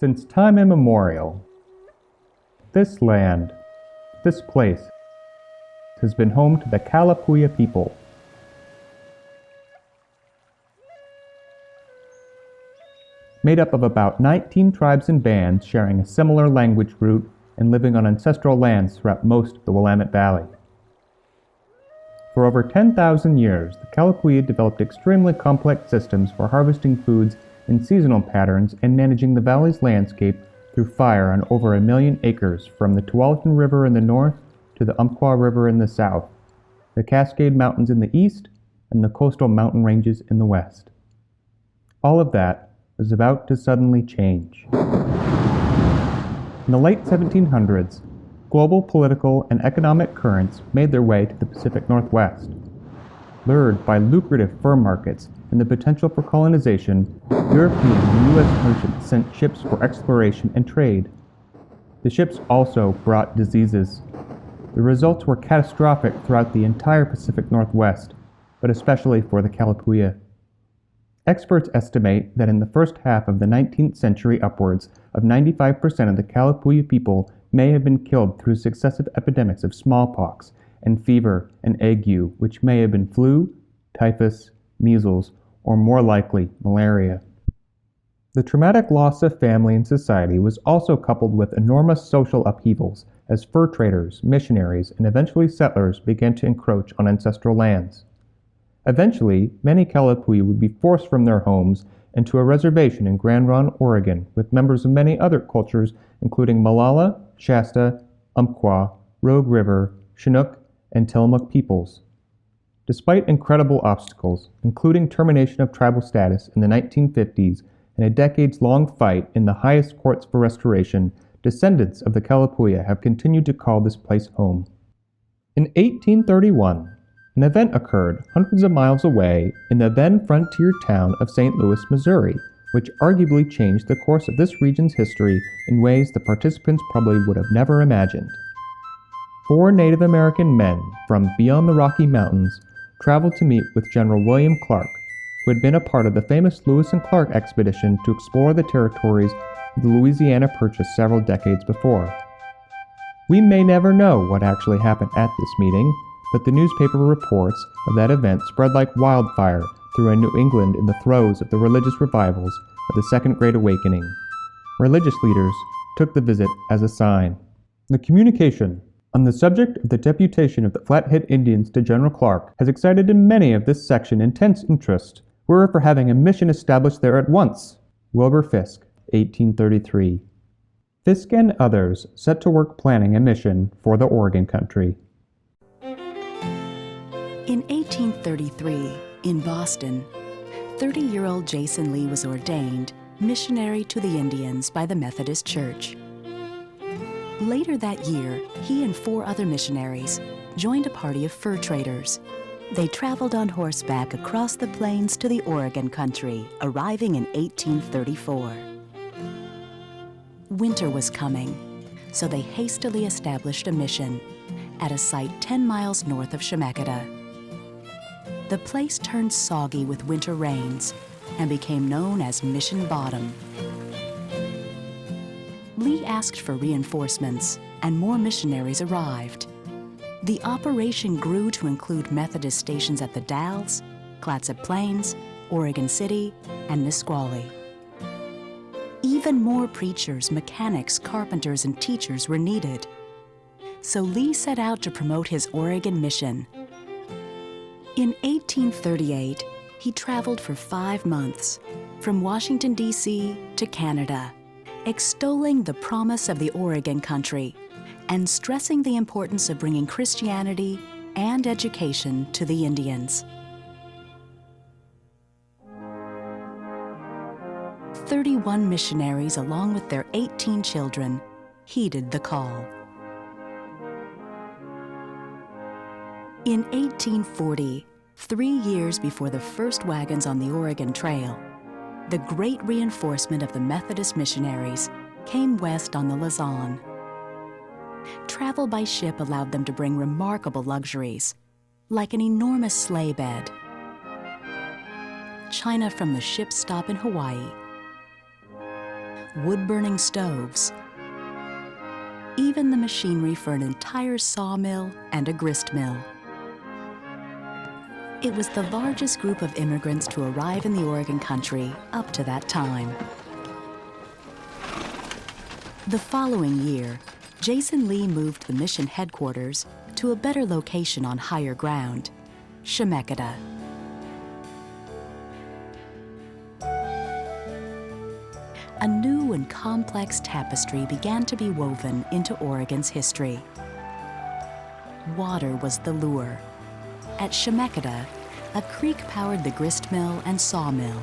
Since time immemorial, this land, this place, has been home to the Kalapuya people. Made up of about 19 tribes and bands sharing a similar language root and living on ancestral lands throughout most of the Willamette Valley. For over 10,000 years, the Kalapuya developed extremely complex systems for harvesting foods in seasonal patterns and managing the valley's landscape through fire on over 1 million acres from the Tualatin River in the north to the Umpqua River in the south, the Cascade Mountains in the east, and the coastal mountain ranges in the west. All of that was about to suddenly change. In the late 1700s, global political and economic currents made their way to the Pacific Northwest. Lured by lucrative fur markets and the potential for colonization, European and U.S. merchants sent ships for exploration and trade. The ships also brought diseases. The results were catastrophic throughout the entire Pacific Northwest, but especially for the Kalapuya. Experts estimate that in the first half of the 19th century upwards of 95% of the Kalapuya people may have been killed through successive epidemics of smallpox and fever and ague, which may have been flu, typhus, measles, or more likely, malaria. The traumatic loss of family and society was also coupled with enormous social upheavals as fur traders, missionaries, and eventually settlers began to encroach on ancestral lands. Eventually, many Kalapuya would be forced from their homes and to a reservation in Grand Ronde, Oregon, with members of many other cultures including Malala, Shasta, Umpqua, Rogue River, Chinook, and Tillamook peoples. Despite incredible obstacles, including termination of tribal status in the 1950s and a decades-long fight in the highest courts for restoration, descendants of the Kalapuya have continued to call this place home. In 1831, an event occurred hundreds of miles away in the then frontier town of St. Louis, Missouri, which arguably changed the course of this region's history in ways the participants probably would have never imagined. 4 Native American men from beyond the Rocky Mountains traveled to meet with General William Clark, who had been a part of the famous Lewis and Clark expedition to explore the territories of the Louisiana Purchase several decades before. We may never know what actually happened at this meeting, but the newspaper reports of that event spread like wildfire through New England in the throes of the religious revivals of the Second Great Awakening. Religious leaders took the visit as a sign. The communication on the subject of the deputation of the Flathead Indians to General Clark has excited in many of this section intense interest. We're for having a mission established there at once. Wilbur Fisk, 1833. Fisk and others set to work planning a mission for the Oregon country. In 1833, in Boston, 30-year-old Jason Lee was ordained missionary to the Indians by the Methodist Church. Later that year, he and 4 other missionaries joined a party of fur traders. They traveled on horseback across the plains to the Oregon country, arriving in 1834. Winter was coming, so they hastily established a mission at a site 10 miles north of Chemeketa. The place turned soggy with winter rains and became known as Mission Bottom. Lee asked for reinforcements, and more missionaries arrived. The operation grew to include Methodist stations at the Dalles, Clatsop Plains, Oregon City, and Nisqually. Even more preachers, mechanics, carpenters, and teachers were needed. So Lee set out to promote his Oregon mission. In 1838, he traveled for 5 months, from Washington, D.C. to Canada, extolling the promise of the Oregon country and stressing the importance of bringing Christianity and education to the Indians. 31 missionaries, along with their 18 children, heeded the call. In 1840, 3 years before the first wagons on the Oregon Trail, the great reinforcement of the Methodist missionaries came west on the Luzon. Travel by ship allowed them to bring remarkable luxuries, like an enormous sleigh bed, china from the ship's stop in Hawaii, wood-burning stoves, even the machinery for an entire sawmill and a grist mill. It was the largest group of immigrants to arrive in the Oregon country up to that time. The following year, Jason Lee moved the mission headquarters to a better location on higher ground, Chemeketa. A new and complex tapestry began to be woven into Oregon's history. Water was the lure. At Chemeketa, a creek powered the grist mill and sawmill.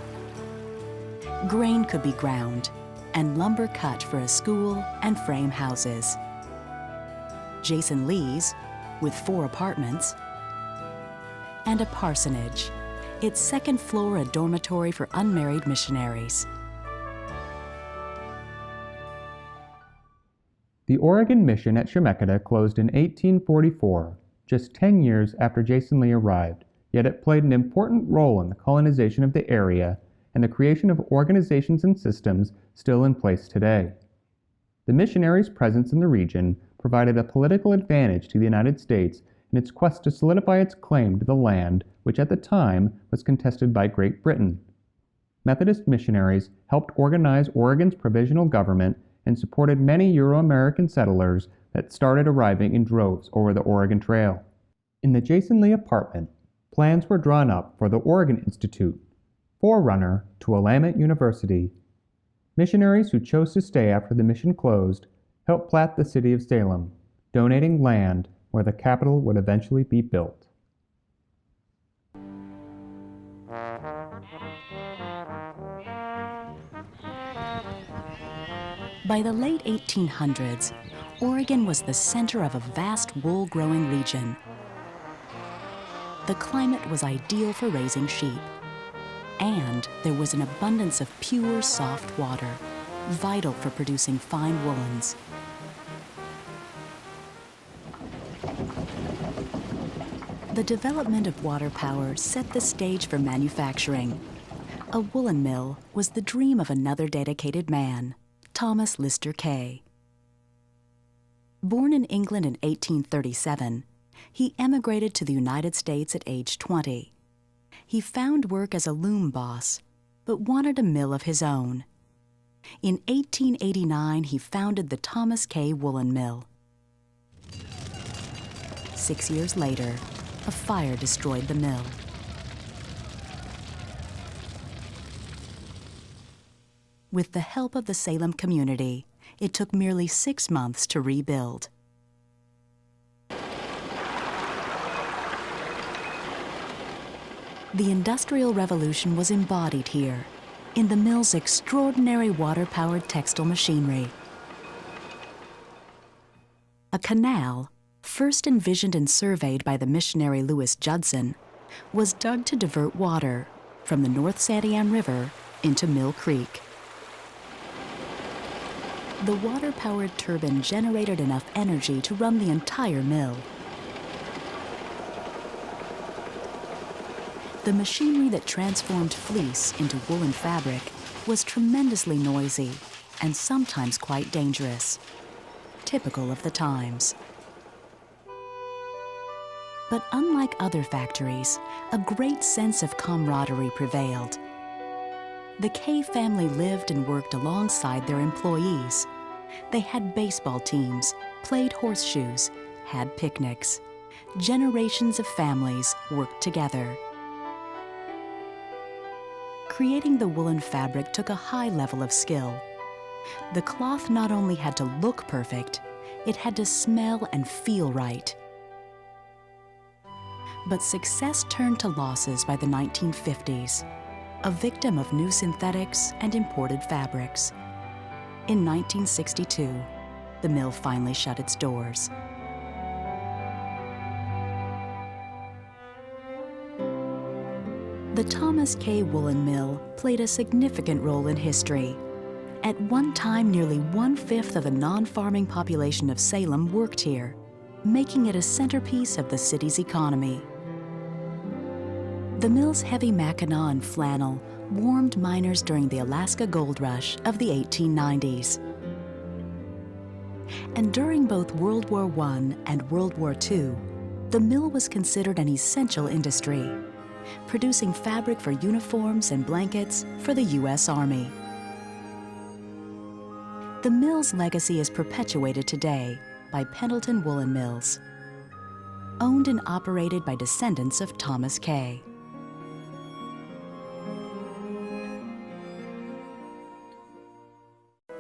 Grain could be ground and lumber cut for a school and frame houses. Jason Lee's, with 4 apartments, and a parsonage, its second floor a dormitory for unmarried missionaries. The Oregon mission at Chemeketa closed in 1844, just 10 years after Jason Lee arrived, yet it played an important role in the colonization of the area and the creation of organizations and systems still in place today. The missionaries' presence in the region provided a political advantage to the United States in its quest to solidify its claim to the land, which at the time was contested by Great Britain. Methodist missionaries helped organize Oregon's provisional government and supported many Euro-American settlers that started arriving in droves over the Oregon Trail. In the Jason Lee apartment, plans were drawn up for the Oregon Institute, forerunner to Willamette University. Missionaries who chose to stay after the mission closed helped plat the city of Salem, donating land where the capital would eventually be built. By the late 1800s, Oregon was the center of a vast wool-growing region. The climate was ideal for raising sheep, and there was an abundance of pure, soft water, vital for producing fine woolens. The development of water power set the stage for manufacturing. A woolen mill was the dream of another dedicated man, Thomas Lister Kay. Born in England in 1837, he emigrated to the United States at age 20. He found work as a loom boss, but wanted a mill of his own. In 1889, he founded the Thomas Kay Woolen Mill. 6 years later, a fire destroyed the mill. With the help of the Salem community, it took merely 6 months to rebuild. The Industrial Revolution was embodied here, in the mill's extraordinary water-powered textile machinery. A canal, first envisioned and surveyed by the missionary Louis Judson, was dug to divert water from the North Santiam River into Mill Creek. The water-powered turbine generated enough energy to run the entire mill. The machinery that transformed fleece into woolen fabric was tremendously noisy and sometimes quite dangerous, typical of the times. But unlike other factories, a great sense of camaraderie prevailed. The Kay family lived and worked alongside their employees. They had baseball teams, played horseshoes, had picnics. Generations of families worked together. Creating the woolen fabric took a high level of skill. The cloth not only had to look perfect, it had to smell and feel right. But success turned to losses by the 1950s, a victim of new synthetics and imported fabrics. In 1962, the mill finally shut its doors. The Thomas Kay Woolen Mill played a significant role in history. At one time, nearly 1/5 of the non-farming population of Salem worked here, making it a centerpiece of the city's economy. The mill's heavy mackinaw and flannel warmed miners during the Alaska Gold Rush of the 1890s. And during both World War I and World War II, the mill was considered an essential industry, producing fabric for uniforms and blankets for the U.S. Army. The mill's legacy is perpetuated today by Pendleton Woolen Mills, owned and operated by descendants of Thomas Kay.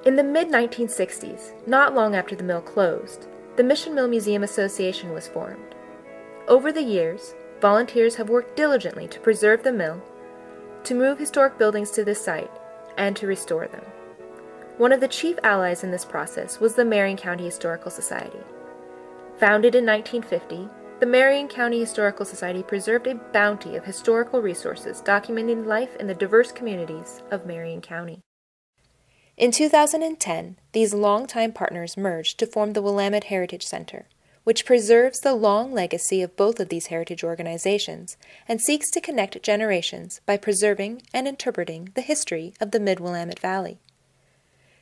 In the mid-1960s, not long after the mill closed, the Mission Mill Museum Association was formed. Over the years, volunteers have worked diligently to preserve the mill, to move historic buildings to this site, and to restore them. One of the chief allies in this process was the Marion County Historical Society. Founded in 1950, the Marion County Historical Society preserved a bounty of historical resources documenting life in the diverse communities of Marion County. In 2010, these longtime partners merged to form the Willamette Heritage Center, which preserves the long legacy of both of these heritage organizations and seeks to connect generations by preserving and interpreting the history of the Mid-Willamette Valley.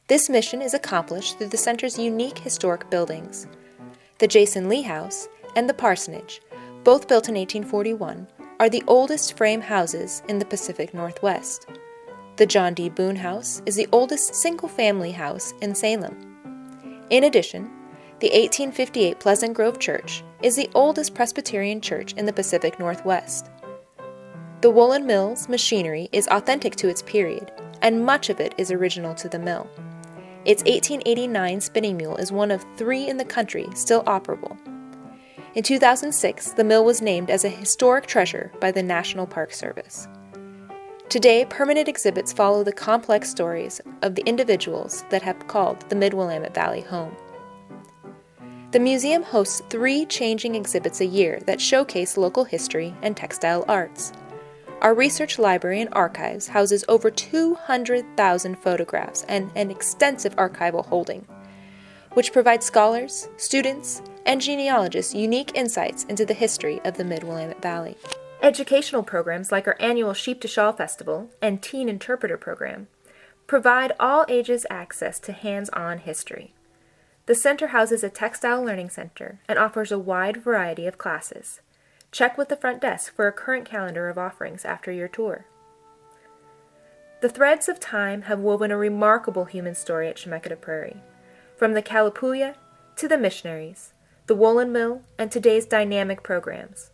This mission is accomplished through the center's unique historic buildings. The Jason Lee House and the Parsonage, both built in 1841, are the oldest frame houses in the Pacific Northwest. The John D. Boone House is the oldest single-family house in Salem. In addition, the 1858 Pleasant Grove Church is the oldest Presbyterian church in the Pacific Northwest. The Woolen Mill's machinery is authentic to its period, and much of it is original to the mill. Its 1889 spinning mule is one of 3 in the country still operable. In 2006, the mill was named as a historic treasure by the National Park Service. Today, permanent exhibits follow the complex stories of the individuals that have called the Mid-Willamette Valley home. The museum hosts 3 changing exhibits a year that showcase local history and textile arts. Our research library and archives houses over 200,000 photographs and an extensive archival holding, which provides scholars, students, and genealogists unique insights into the history of the Mid-Willamette Valley. Educational programs like our annual Sheep to Shawl Festival and Teen Interpreter program provide all ages access to hands-on history. The center houses a textile learning center and offers a wide variety of classes. Check with the front desk for a current calendar of offerings after your tour. The threads of time have woven a remarkable human story at Chemeketa Prairie, from the Kalapuya to the missionaries, the Woolen Mill, and today's dynamic programs.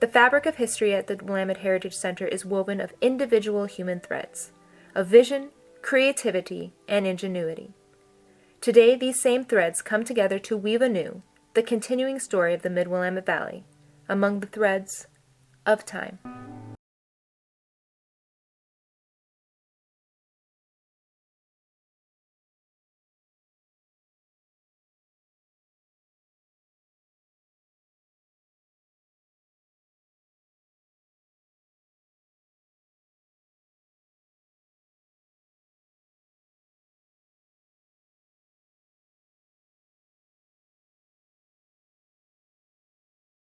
The fabric of history at the Willamette Heritage Center is woven of individual human threads, of vision, creativity, and ingenuity. Today, these same threads come together to weave anew the continuing story of the Mid-Willamette Valley among the threads of time.